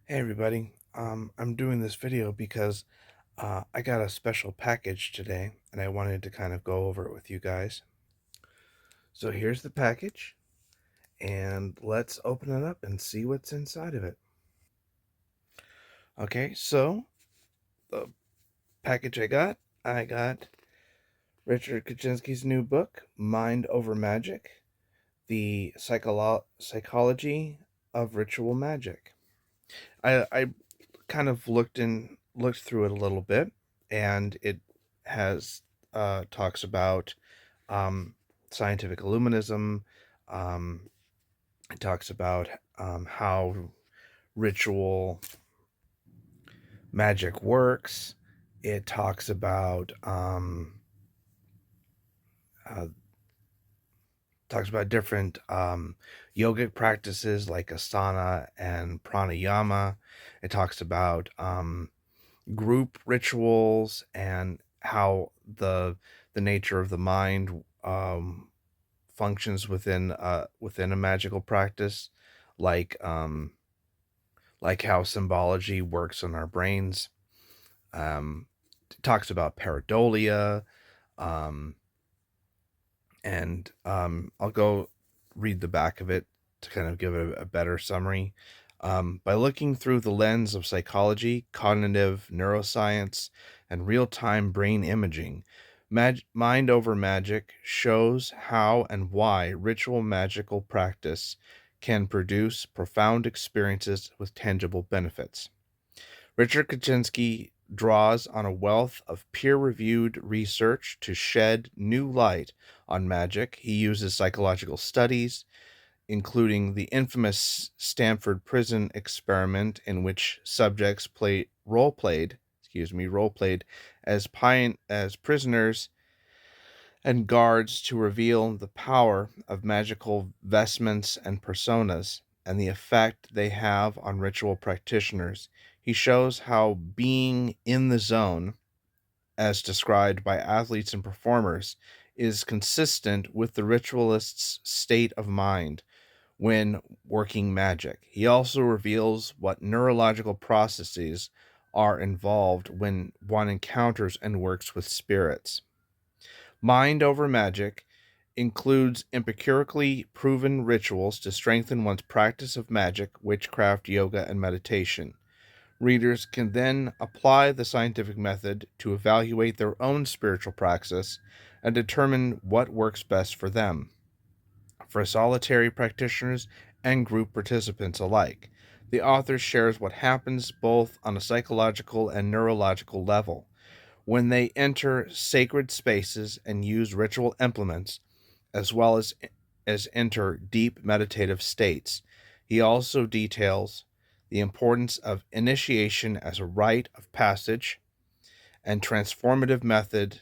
Hey everybody, I'm doing this video because I got a special package today and I wanted to kind of go over it with you guys. So here's the package and let's open it up and see what's inside of it. Okay, so the package I got Richard Kaczynski's new book, Mind Over Magic, the Psychology of Ritual Magic. I kind of looked through it a little bit, and it has talks about um, scientific illuminism. Um, it talks about how ritual magic works. It uh, talks about different yogic practices like asana and pranayama. It talks about group rituals and how the nature of the mind functions within a magical practice, like how symbology works in our brains. It talks about pareidolia, um, and I'll go read the back of it to kind of give it a better summary. By looking through the lens of psychology, cognitive neuroscience, and real time brain imaging, Mind Over Magic shows how and why ritual magical practice can produce profound experiences with tangible benefits. Richard Kaczynski draws on a wealth of peer reviewed research to shed new light on magic. He uses psychological studies, including the infamous Stanford prison experiment in which subjects role played as prisoners and guards to reveal the power of magical vestments and personas and the effect they have on ritual practitioners. He shows how being in the zone, as described by athletes and performers, is consistent with the ritualist's state of mind when working magic. He also reveals what neurological processes are involved when one encounters and works with spirits. Mind Over Magic includes empirically proven rituals to strengthen one's practice of magic, witchcraft, yoga, and meditation. Readers can then apply the scientific method to evaluate their own spiritual praxis and determine what works best for them, for solitary practitioners and group participants alike. The author shares what happens both on a psychological and neurological level when they enter sacred spaces and use ritual implements, as well as enter deep meditative states. He also details the importance of initiation as a rite of passage and transformative method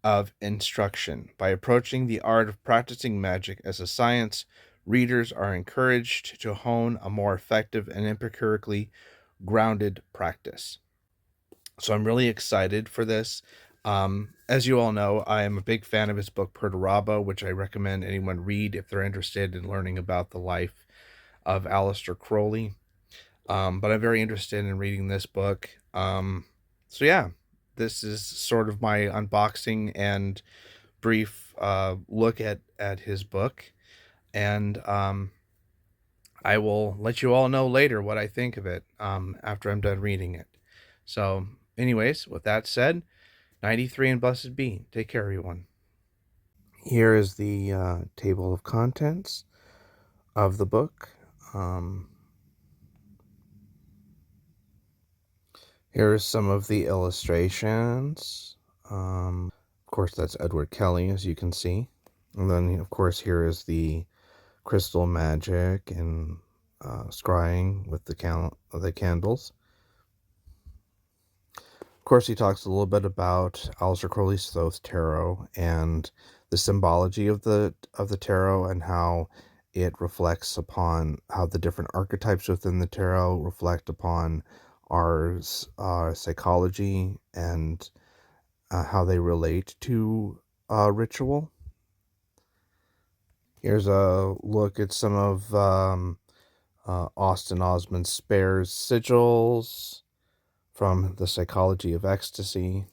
of instruction. By approaching the art of practicing magic as a science, readers are encouraged to hone a more effective and empirically grounded practice. So I'm really excited for this. As you all know, I am a big fan of his book Perturabo, which I recommend anyone read if they're interested in learning about the life of Aleister Crowley. But I'm very interested in reading this book. So yeah, this is sort of my unboxing and brief look at his book, and I will let you all know later what I think of it after I'm done reading it. So, anyways, with that said, 93 and blessed be. Take care, everyone. Here is the table of contents of the book. Um, Here are some of the illustrations. Of course, that's Edward Kelly, as you can see. And then, of course, here is the crystal magic and scrying with the candles. Of course, he talks a little bit about Aleister Crowley's Thoth Tarot and the symbology of the tarot and how it reflects upon how the different archetypes within the tarot reflect upon our psychology and how they relate to ritual. Here's a look at some of Austin Osman Spare's Sigils from The Psychology of Ecstasy.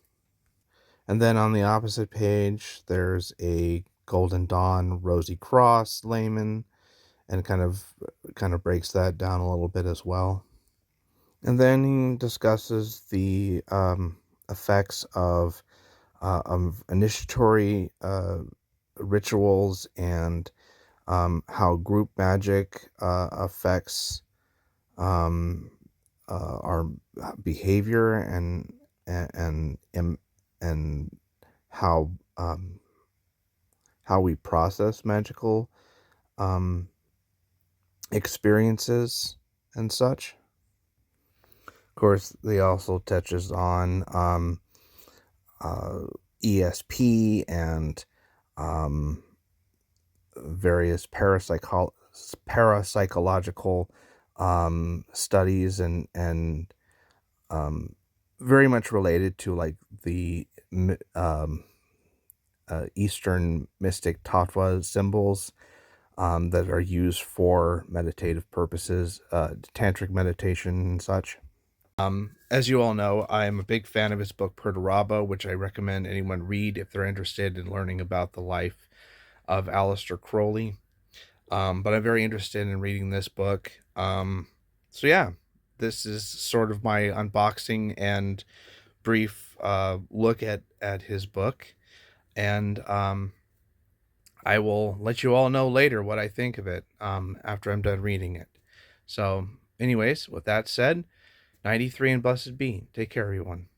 And then on the opposite page, there's a Golden Dawn Rosie Cross layman, and kind of breaks that down a little bit as well. And then he discusses the effects of initiatory rituals, and how group magic affects um, our behavior, and how we process magical um, experiences and such. Of course, they also touches on uh, ESP and um, various parapsychological studies, and um, very much related to like the Eastern mystic tattva symbols that are used for meditative purposes, tantric meditation and such. As you all know, I am a big fan of his book Perturabo, which I recommend anyone read if they're interested in learning about the life of Aleister Crowley. But I'm very interested in reading this book. So yeah, this is sort of my unboxing and brief look at his book, and I will let you all know later what I think of it after I'm done reading it. So, anyways, with that said, 93 and blessed be. Take care, everyone.